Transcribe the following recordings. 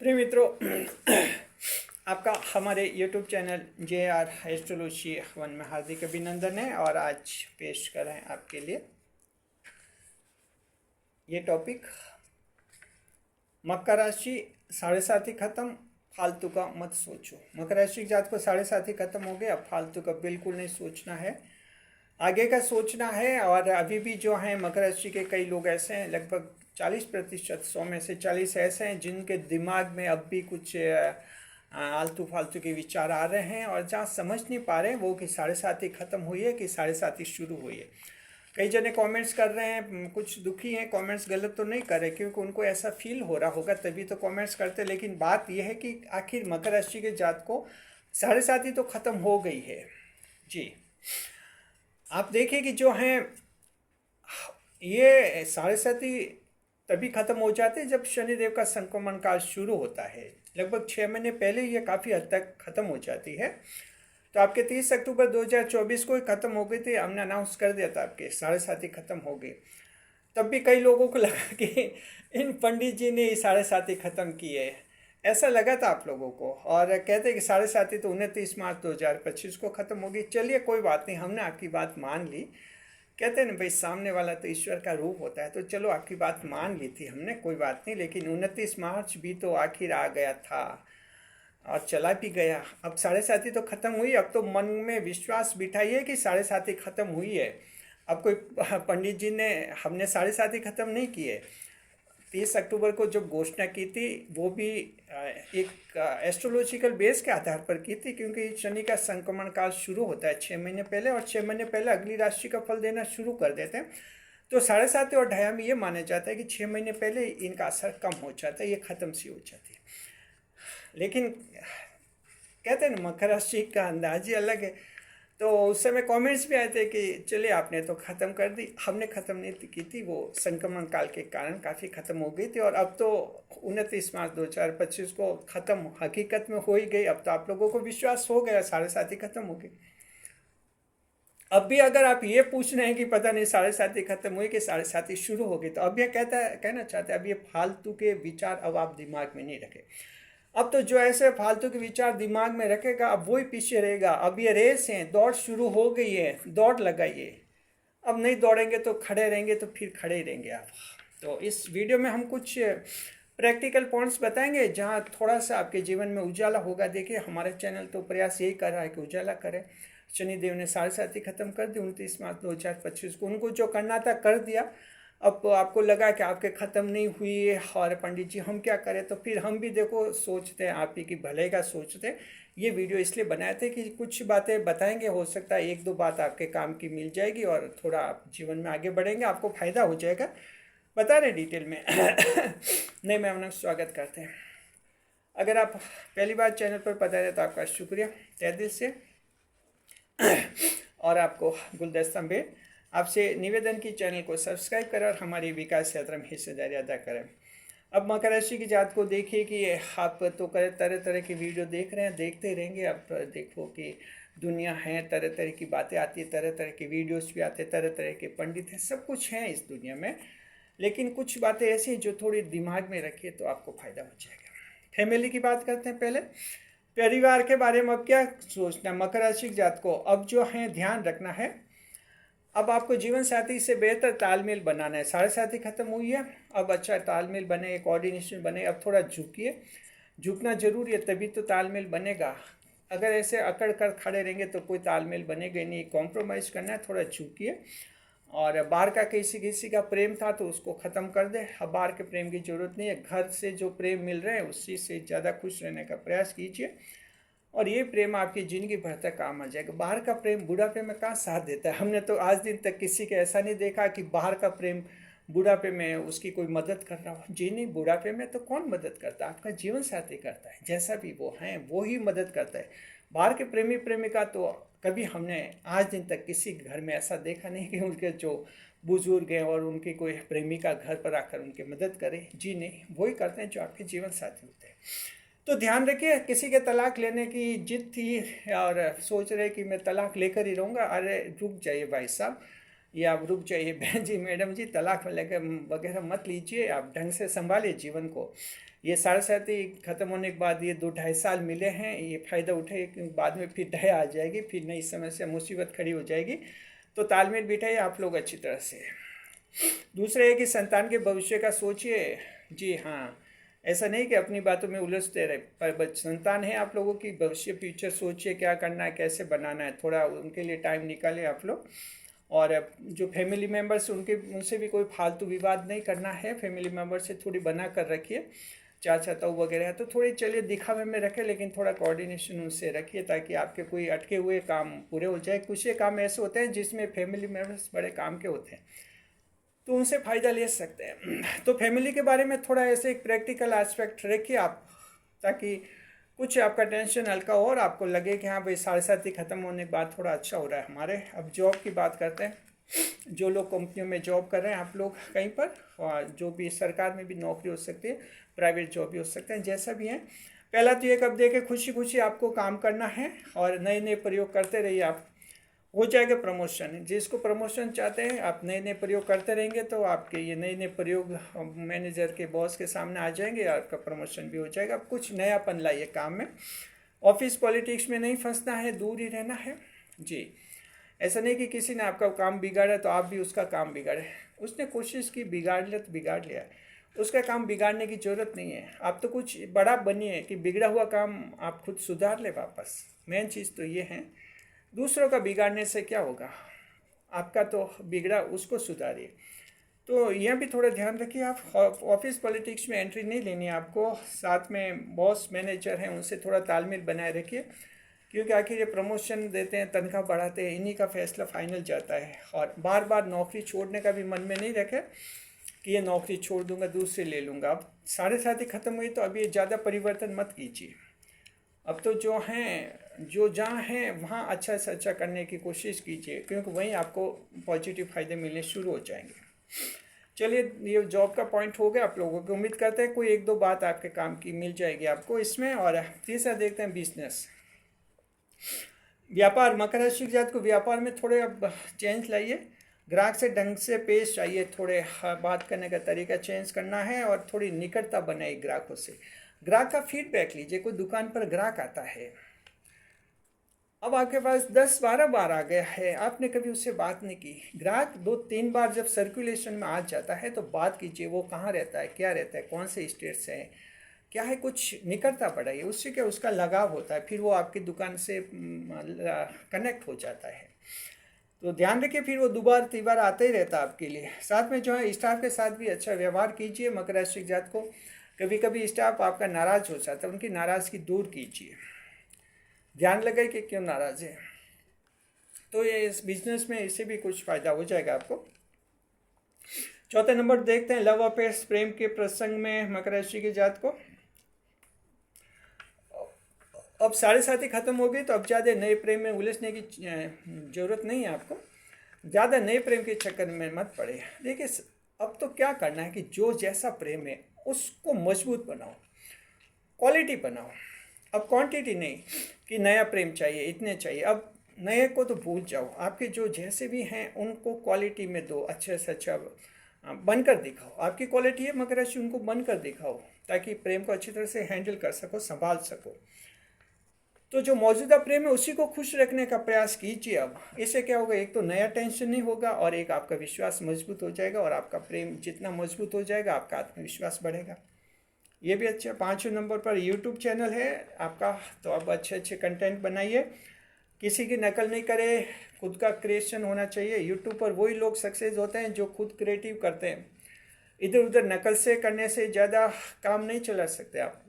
प्रिय मित्रों, आपका हमारे YouTube channel JR astrology one में हार्दिक अभिनंदन है। और आज पेश कर रहे हैं आपके लिए ये टॉपिक, मकर राशि साढ़े साथी खत्म, फालतू का मत सोचो। मकर राशि की जात को साढ़े साथी खत्म हो गए, अब फालतू का बिल्कुल नहीं सोचना है, आगे का सोचना है। और अभी भी जो हैं मकर राशि के कई लोग ऐसे हैं, लगभग 40%, 100 में से 40 ऐसे हैं जिनके दिमाग में अब भी कुछ आलतू फालतू के विचार आ रहे हैं, और जहाँ समझ नहीं पा रहे हैं वो कि साढ़े साथी खत्म हुई है कि साढ़े साथी शुरू हुई है। कई जने कमेंट्स कर रहे हैं, कुछ दुखी हैं, कमेंट्स गलत तो नहीं कर रहे क्योंकि उनको ऐसा फील हो रहा होगा तभी तो कमेंट्स करते। लेकिन बात यह है कि आखिर मकर राशि के जात को साढ़े साथी तो खत्म हो गई है जी। आप देखिए कि जो हैं ये साढ़े साथी तभी खत्म हो जाते हैं जब शनिदेव का संक्रमण काल शुरू होता है। लगभग 6 महीने पहले ये काफ़ी हद तक खत्म हो जाती है। तो आपके 30 अक्टूबर 2024 को ही खत्म हो गई थी, हमने अनाउंस कर दिया था आपके साढ़े साथी खत्म हो गई। तब भी कई लोगों को लगा कि इन पंडित जी ने ये साढ़े साथी खत्म किए, ऐसा लगा था आप लोगों को। और कहते कि साढ़े साथी तो 29 मार्च 2025 को ख़त्म होगी। चलिए कोई बात नहीं, हमने आपकी बात मान ली। कहते हैं ना भाई, सामने वाला तो ईश्वर का रूप होता है, तो चलो आपकी बात मान ली थी हमने, कोई बात नहीं। लेकिन 29 मार्च भी तो आखिर आ गया था और चला भी गया। अब साढ़े साथी तो ख़त्म हुई, अब तो मन में विश्वास बिठाइए कि साढ़े साथी ख़त्म हुई है। अब कोई पंडित जी ने हमने साढ़े साथी ख़त्म नहीं किए। 30 अक्टूबर को जो घोषणा की थी वो भी एक एस्ट्रोलॉजिकल बेस के आधार पर की थी, क्योंकि शनि का संक्रमण काल शुरू होता है 6 महीने पहले, और 6 महीने पहले अगली राशि का फल देना शुरू कर देते हैं। तो साढ़े साथी और ढाया में ये माना जाता है कि 6 महीने पहले इनका असर कम हो जाता है, ये ख़त्म सी हो जाती है। लेकिन कहते हैं ना, मकर राशि का अंदाज ही अलग है। तो उस समय कमेंट्स भी आए थे कि चलिए आपने तो ख़त्म कर दी, हमने ख़त्म नहीं की थी, वो संक्रमण काल के कारण काफ़ी ख़त्म हो गई थी। और अब तो 29 मार्च 2025 को ख़त्म हकीकत में हो ही गई। अब तो आप लोगों को विश्वास हो गया साढ़े साथी ख़त्म हो गई। अब भी अगर आप ये पूछ रहे हैं कि पता नहीं साढ़े साथी खत्म हुई कि साढ़े साथी शुरू हो गई, तो अब ये कहना चाहते हैं अब ये फालतू के विचार अब आप दिमाग में नहीं रखें। अब तो जो ऐसे फालतू के विचार दिमाग में रखेगा अब वही पीछे रहेगा। अब ये रेस है, दौड़ शुरू हो गई है, दौड़ लगाइए। अब नहीं दौड़ेंगे तो खड़े रहेंगे, तो फिर खड़े ही रहेंगे आप। तो इस वीडियो में हम कुछ प्रैक्टिकल पॉइंट्स बताएंगे जहाँ थोड़ा सा आपके जीवन में उजाला होगा। देखिए हमारे चैनल तो प्रयास यही कर रहा है कि उजाला करें। शनिदेव ने साढ़े साथी खत्म कर दी 29 मार्च 2025 को, उनको जो करना था कर दिया। अब आपको लगा कि आपके ख़त्म नहीं हुई है और पंडित जी हम क्या करें, तो फिर हम भी देखो सोचते हैं आप ही की भले का सोचते हैं। ये वीडियो इसलिए बनाए थे कि कुछ बातें बताएंगे, हो सकता है एक दो बात आपके काम की मिल जाएगी और थोड़ा आप जीवन में आगे बढ़ेंगे, आपको फ़ायदा हो जाएगा। बता रहे डिटेल में नहीं मैं अपना स्वागत करते हैं। अगर आप पहली बार चैनल पर पधारे तो आपका शुक्रिया तहे दिल से। और आपको गुलदस्ता में आपसे निवेदन की चैनल को सब्सक्राइब करें और हमारी विकास यात्रा में हिस्सेदारी अदा करें। अब मकर राशि की जात को देखिए कि आप तो तरह तरह की वीडियो देख रहे हैं, देखते रहेंगे। अब देखो कि दुनिया है, तरह तरह की बातें आती है, तरह तरह के वीडियोस भी आते हैं, तरह तरह के पंडित हैं, सब कुछ हैं इस दुनिया में। लेकिन कुछ बातें ऐसी हैं जो थोड़ी दिमाग में रखिए तो आपको फ़ायदा हो जाएगा। फैमिली की बात करते हैं पहले। परिवार के बारे में अब क्या सोचना, मकर राशि जात को अब जो है ध्यान रखना है। अब आपको जीवन साथी से बेहतर तालमेल बनाना है। साढ़े साथी खत्म हुई है, अब अच्छा तालमेल बने, कोऑर्डिनेशन बने। अब थोड़ा झुकिए, झुकना जरूरी है, तभी तो तालमेल बनेगा। अगर ऐसे अकड़ कर खड़े रहेंगे तो कोई तालमेल बनेगा नहीं। कॉम्प्रोमाइज़ करना है, थोड़ा झुकिए। और बाहर का किसी किसी का प्रेम था तो उसको ख़त्म कर दे। अब बाहर के प्रेम की ज़रूरत नहीं है। घर से जो प्रेम मिल रहे हैं उसी से ज़्यादा खुश रहने का प्रयास कीजिए, और ये प्रेम आपकी ज़िंदगी भर तक काम आ जाएगा। बाहर का प्रेम बुढ़ापे में कहाँ साथ देता है। हमने तो आज दिन तक किसी के ऐसा नहीं देखा कि बाहर का प्रेम बुढ़ापे में उसकी कोई मदद कर रहा हो। जी नहीं, बुढ़ापे में तो कौन मदद करता है, आपका जीवन साथी करता है। जैसा भी वो हैं वो ही मदद करता है। बाहर के प्रेमी प्रेमिका तो कभी हमने आज दिन तक किसी घर में ऐसा देखा नहीं कि उनके जो बुजुर्ग हैं और उनकी कोई प्रेमिका घर पर आकर उनकी मदद करे। जी नहीं, वही करते हैं जो आपके जीवन साथी होते हैं। तो ध्यान रखिए, किसी के तलाक लेने की जिद थी और सोच रहे कि मैं तलाक लेकर ही रहूँगा, अरे रुक जाइए भाई साहब, ये आप रुक जाइए बहन जी, मैडम जी, तलाक वगैरह मत लीजिए, आप ढंग से संभालिए जीवन को। ये साढ़े साथी खत्म होने के बाद ये 2-2.5 साल मिले हैं, ये फ़ायदा उठाइए, क्योंकि बाद में फिर ढह आ जाएगी, फिर नई समस्या मुसीबत खड़ी हो जाएगी। तो तालमेल बिठाइए आप लोग अच्छी तरह से। दूसरा है कि संतान के भविष्य का सोचिए। जी हाँ, ऐसा नहीं कि अपनी बातों में उलझते रहे, पर संतान है आप लोगों की, भविष्य फ्यूचर सोचिए क्या करना है, कैसे बनाना है, थोड़ा उनके लिए टाइम निकालें आप लोग। और जो फैमिली मेम्बर्स उनके उनसे भी कोई फालतू विवाद नहीं करना है, फैमिली मेम्बर से थोड़ी बना कर रखिए। चाचा ताऊ वगैरह है तो थोड़ी चलिए दिखावे में रखें, लेकिन थोड़ा कोऑर्डिनेशन उनसे रखिए, ताकि आपके कोई अटके हुए काम पूरे हो जाए। कुछ ये काम ऐसे होते हैं जिसमें फैमिली मेम्बर्स बड़े काम के होते हैं, तो उनसे फ़ायदा ले सकते हैं। तो फैमिली के बारे में थोड़ा ऐसे एक प्रैक्टिकल एस्पेक्ट रखिए आप, ताकि कुछ आपका टेंशन हल्का हो और आपको लगे कि हाँ भाई, साढ़े साथी ख़त्म होने के बाद थोड़ा अच्छा हो रहा है हमारे। अब जॉब की बात करते हैं। जो लोग कंपनियों में जॉब कर रहे हैं, आप लोग कहीं पर, और जो भी सरकार में भी नौकरी हो सकती है, प्राइवेट जॉब भी हो सकते हैं, जैसा भी है। पहला तो ये कब दे के खुशी खुशी आपको काम करना है और नए नए प्रयोग करते रहिए आप, हो जाएगा प्रमोशन। जिसको प्रमोशन चाहते हैं, आप नए नए प्रयोग करते रहेंगे तो आपके ये नए नए प्रयोग मैनेजर के बॉस के सामने आ जाएंगे, आपका प्रमोशन भी हो जाएगा। आप कुछ नयापन लाइए काम में। ऑफिस पॉलिटिक्स में नहीं फंसना है, दूर ही रहना है जी। ऐसा नहीं कि किसी ने आपका काम बिगाड़ा तो आप भी उसका काम बिगाड़े। उसने कोशिश की, बिगाड़ लिया तो बिगाड़ लिया, उसका काम बिगाड़ने की ज़रूरत नहीं है। आप तो कुछ बड़ा बनिए कि बिगड़ा हुआ काम आप खुद सुधार ले वापस। मेन चीज़ तो ये है। दूसरों का बिगाड़ने से क्या होगा, आपका तो बिगड़ा, उसको सुधारिए। तो यह भी थोड़ा ध्यान रखिए। आप ऑफिस पॉलिटिक्स में एंट्री नहीं लेनी है आपको। साथ में बॉस मैनेजर हैं, उनसे थोड़ा तालमेल बनाए रखिए, क्योंकि आखिर ये प्रमोशन देते हैं, तनख्वाह बढ़ाते हैं, इन्हीं का फैसला फाइनल जाता है। और बार बार नौकरी छोड़ने का भी मन में नहीं रखे कि ये नौकरी छोड़ दूंगा, दूसरी ले लूँगा। अब साढ़े साथी ख़त्म हुई तो अभी ज़्यादा परिवर्तन मत कीजिए। अब तो जो हैं, जो जहाँ हैं वहाँ अच्छा से अच्छा करने की कोशिश कीजिए, क्योंकि वहीं आपको पॉजिटिव फ़ायदे मिलने शुरू हो जाएंगे। चलिए, ये जॉब का पॉइंट हो गया आप लोगों को। उम्मीद करते हैं कोई एक दो बात आपके काम की मिल जाएगी आपको इसमें। और तीसरा देखते हैं बिजनेस, व्यापार। मकर राशि के जात को व्यापार में थोड़े अब चेंज लाइए, ग्राहक से ढंग से पेश आइए, थोड़े बात करने का तरीका चेंज करना है और थोड़ी निकटता बनाइए ग्राहकों से। ग्राहक का फीडबैक लीजिए। कोई दुकान पर ग्राहक आता है, अब आपके पास 10-12 बार आ गया है, आपने कभी उससे बात नहीं की। ग्राहक 2-3 बार जब सर्कुलेशन में आ जाता है तो बात कीजिए, वो कहाँ रहता है, क्या रहता है, कौन से स्टेट से है, क्या है, कुछ निकटता बढ़ाइए। उससे क्या, उसका लगाव होता है, फिर वो आपकी दुकान से कनेक्ट हो जाता है। तो ध्यान रखिए, फिर वो दोबारा तीबार आता ही रहता है आपके लिए। साथ में जो है स्टाफ के साथ भी अच्छा व्यवहार कीजिए। मकर राशि जात को कभी कभी स्टाफ आपका नाराज़ हो जाता है, उनकी नाराज़गी दूर कीजिए, ध्यान लगाइए कि क्यों नाराज़ है। तो ये इस बिजनेस में इससे भी कुछ फ़ायदा हो जाएगा आपको। चौथा नंबर देखते हैं, लव अफेयर्स, प्रेम के प्रसंग में मकर राशि की जात को। अब साढ़े साथी ख़त्म हो गई तो अब ज़्यादा नए प्रेम में उलझने की ज़रूरत नहीं है आपको। ज़्यादा नए प्रेम के चक्कर में मत पड़े। देखिए, अब तो क्या करना है कि जो जैसा प्रेम है उसको मजबूत बनाओ, क्वालिटी बनाओ। अब क्वांटिटी नहीं कि नया प्रेम चाहिए, इतने चाहिए। अब नए को तो भूल जाओ, आपके जो जैसे भी हैं उनको क्वालिटी में दो, अच्छे से अच्छा बनकर दिखाओ। आपकी क्वालिटी है मकर राशि, उनको बनकर दिखाओ, ताकि प्रेम को अच्छी तरह से हैंडल कर सको, संभाल सको। तो जो मौजूदा प्रेम है उसी को खुश रखने का प्रयास कीजिए। अब इससे क्या होगा, एक तो नया टेंशन नहीं होगा और एक आपका विश्वास मजबूत हो जाएगा। और आपका प्रेम जितना मजबूत हो जाएगा, आपका आत्मविश्वास बढ़ेगा। ये भी अच्छा। 5वें नंबर पर यूट्यूब चैनल है आपका, तो अब अच्छे अच्छे कंटेंट बनाइए, किसी की नकल नहीं करे, खुद का क्रिएशन होना चाहिए। यूट्यूब पर वही लोग सक्सेस होते हैं जो खुद क्रिएटिव करते हैं। इधर उधर नकल से करने से ज़्यादा काम नहीं चला सकते आप।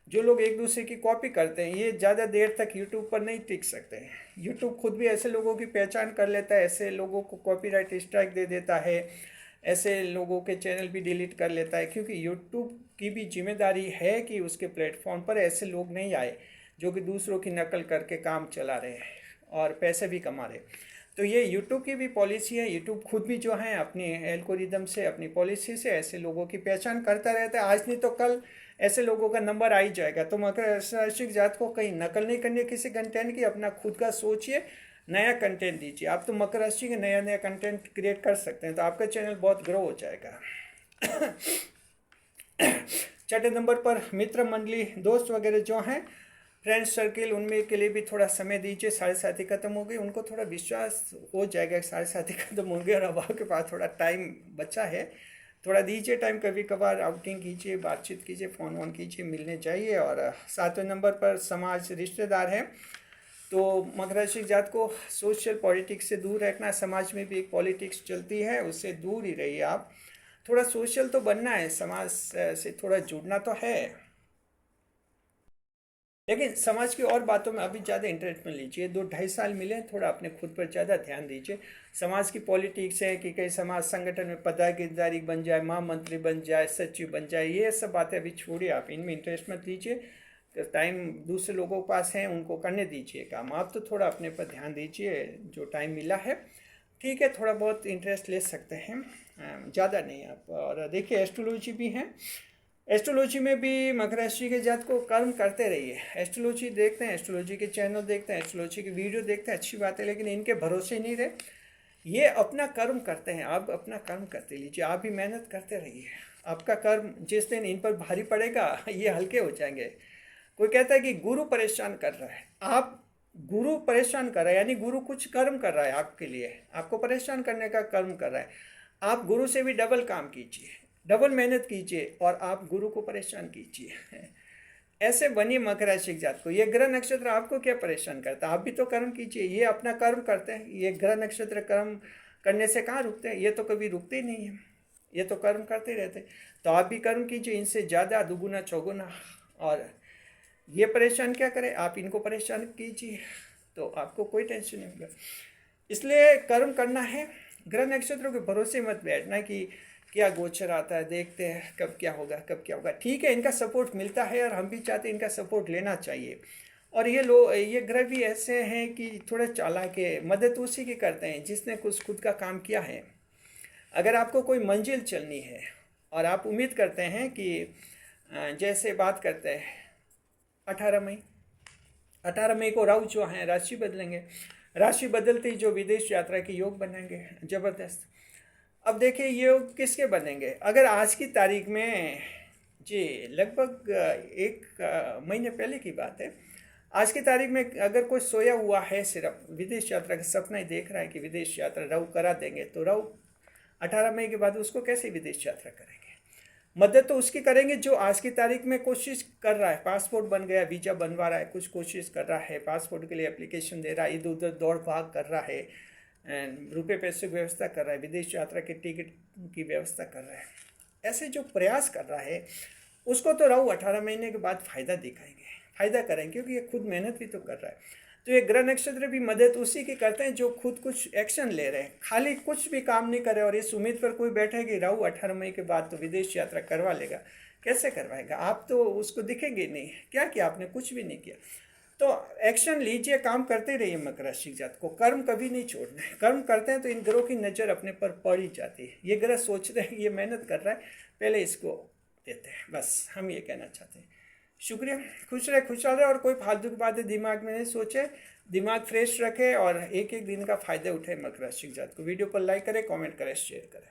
जो लोग एक दूसरे की कॉपी करते हैं, ये ज़्यादा देर तक यूट्यूब पर नहीं टिक सकते हैं। यूट्यूब खुद भी ऐसे लोगों की पहचान कर लेता है, ऐसे लोगों को कॉपीराइट स्ट्राइक दे देता है, ऐसे लोगों के चैनल भी डिलीट कर लेता है। क्योंकि यूट्यूब की भी जिम्मेदारी है कि उसके प्लेटफॉर्म पर ऐसे लोग नहीं आए जो कि दूसरों की नकल करके काम चला रहे हैं और पैसे भी कमा रहे। तो ये यूट्यूब की भी पॉलिसी है। यूट्यूब खुद भी जो है अपनी एल्गोरिदम से, अपनी पॉलिसी से ऐसे लोगों की पहचान करता रहता है। आज नहीं तो कल ऐसे लोगों का नंबर आ ही जाएगा। तो मकर राशि जात को कहीं नकल नहीं करनी है किसी कंटेंट की, अपना खुद का सोचिए, नया कंटेंट दीजिए। आप तो मकर राशि के नया नया कंटेंट क्रिएट कर सकते हैं, तो आपका चैनल बहुत ग्रो हो जाएगा। छठे नंबर पर मित्र मंडली, दोस्त वगैरह जो हैं, फ्रेंड सर्किल, उनमें के लिए भी थोड़ा समय दीजिए। साढ़े साथी खत्म हो गई, उनको थोड़ा विश्वास हो जाएगा कि साढ़े साथी खत्म हो गए और अब आपके पास थोड़ा टाइम बचा है। थोड़ा दीजिए टाइम, कभी कभार आउटिंग कीजिए, बातचीत कीजिए, फ़ोन वोन कीजिए, मिलने जाइए। और सातवें नंबर पर समाज रिश्तेदार हैं, तो मकर राशि जात को सोशल पॉलिटिक्स से दूर रखना। समाज में भी एक पॉलिटिक्स चलती है, उससे दूर ही रहिए आप। थोड़ा सोशल तो बनना है, समाज से थोड़ा जुड़ना तो है, लेकिन समाज की और बातों में अभी ज़्यादा इंटरेस्ट में लीजिए। 2-2.5 साल मिले, थोड़ा अपने खुद पर ज़्यादा ध्यान दीजिए। समाज की पॉलिटिक्स है कि कई समाज संगठन में पदाधिकारी बन जाए, महामंत्री बन जाए, सचिव बन जाए, ये सब बातें अभी छोड़िए, आप इनमें इंटरेस्ट मत लीजिए। टाइम दूसरे लोगों के पास है, उनको करने दीजिए काम। आप तो थोड़ा अपने पर ध्यान दीजिए, जो टाइम मिला है ठीक है, थोड़ा बहुत इंटरेस्ट ले सकते हैं, ज़्यादा नहीं आप। और देखिए एस्ट्रोलॉजी भी है, एस्ट्रोलॉजी में भी मकर राशि के जात को कर्म करते रहिए। एस्ट्रोलॉजी देखते हैं, एस्ट्रोलॉजी के चैनल देखते हैं, एस्ट्रोलॉजी की वीडियो देखते हैं, अच्छी बात है, लेकिन इनके भरोसे नहीं रहे। ये अपना कर्म करते हैं, आप अपना कर्म करते लीजिए, आप भी मेहनत करते रहिए। आपका कर्म जिस दिन इन पर भारी पड़ेगा ये हल्के हो जाएंगे। कोई कहता है कि गुरु परेशान कर रहा है, आप गुरु परेशान कर रहा है, यानी गुरु कुछ कर्म कर रहा है आपके लिए, आपको परेशान करने का कर्म कर रहा है। आप गुरु से भी डबल काम कीजिए, डबल मेहनत कीजिए और आप गुरु को परेशान कीजिए। ऐसे बनिए मकर राशि जात को। ये ग्रह नक्षत्र आपको क्या परेशान करता है, आप भी तो कर्म कीजिए। ये अपना कर्म करते हैं, ये ग्रह नक्षत्र कर्म करने से कहाँ रुकते हैं, ये तो कभी रुकते ही नहीं है, ये तो कर्म करते रहते हैं। तो आप भी कर्म कीजिए, इनसे ज़्यादा, दुगुना चौगुना। और ये परेशान क्या करें, आप इनको परेशान कीजिए, तो आपको कोई टेंशन नहीं होगा। इसलिए कर्म करना है, ग्रह नक्षत्रों के भरोसे मत बैठना कि क्या गोचर आता है, देखते हैं कब क्या होगा, कब क्या होगा। ठीक है, इनका सपोर्ट मिलता है और हम भी चाहते हैं इनका सपोर्ट लेना चाहिए। और ये ग्रह भी ऐसे हैं कि थोड़े चालाक है, मदद उसी की करते हैं जिसने कुछ खुद का काम किया है। अगर आपको कोई मंजिल चलनी है और आप उम्मीद करते हैं कि जैसे बात करते हैं 18 मई, 18 मई को राहु जो हैं राशि बदलेंगे, राशि बदलते ही जो विदेश यात्रा के योग बनेंगे ज़बरदस्त। अब देखिए ये योग किसके बनेंगे, अगर आज की तारीख में, जी लगभग 1 महीने पहले की बात है, आज की तारीख में अगर कोई सोया हुआ है, सिर्फ विदेश यात्रा का सपना ही देख रहा है कि विदेश यात्रा राहु करा देंगे, तो राहु 18 मई के बाद उसको कैसे विदेश यात्रा करेंगे। मदद तो उसकी करेंगे जो आज की तारीख में कोशिश कर रहा है, पासपोर्ट बन गया, वीज़ा बनवा रहा है, कुछ कोशिश कर रहा है, पासपोर्ट के लिए एप्लीकेशन दे रहा है, इधर उधर दौड़ भाग कर रहा है, रुपये पैसे की व्यवस्था कर रहा है, विदेश यात्रा की टिकट की व्यवस्था कर रहा है। ऐसे जो प्रयास कर रहा है उसको तो राहु 18 महीने के बाद फ़ायदा दिखाएंगे, फ़ायदा करेंगे, क्योंकि ये खुद मेहनत भी तो कर रहा है। तो ये ग्रह नक्षत्र भी मदद उसी की करते हैं जो खुद कुछ एक्शन ले रहे हैं, खाली कुछ भी काम नहीं करे और इस उम्मीद पर कोई बैठे कि राहु 18 मई के बाद तो विदेश यात्रा करवा लेगा। कैसे करवाएगा, आप तो उसको दिखेंगे नहीं, क्या किया आपने, कुछ भी नहीं किया। तो एक्शन लीजिए, काम करते रहिए। मकर राशि जात को कर्म कभी नहीं छोड़ना है, कर्म करते हैं तो इन ग्रहों की नज़र अपने पर पड़ ही जाती है। ये ग्रह सोच रहे हैं ये मेहनत कर रहा है, पहले इसको देते हैं, बस हम ये कहना चाहते हैं। शुक्रिया, खुश रहे, खुशहाल रहे और कोई फालतू की बातें दिमाग में नहीं सोचे, दिमाग फ्रेश रखे और एक एक दिन का फ़ायदा उठाए मकर राशि जात को। वीडियो पर लाइक करें, कमेंट करें, शेयर करें।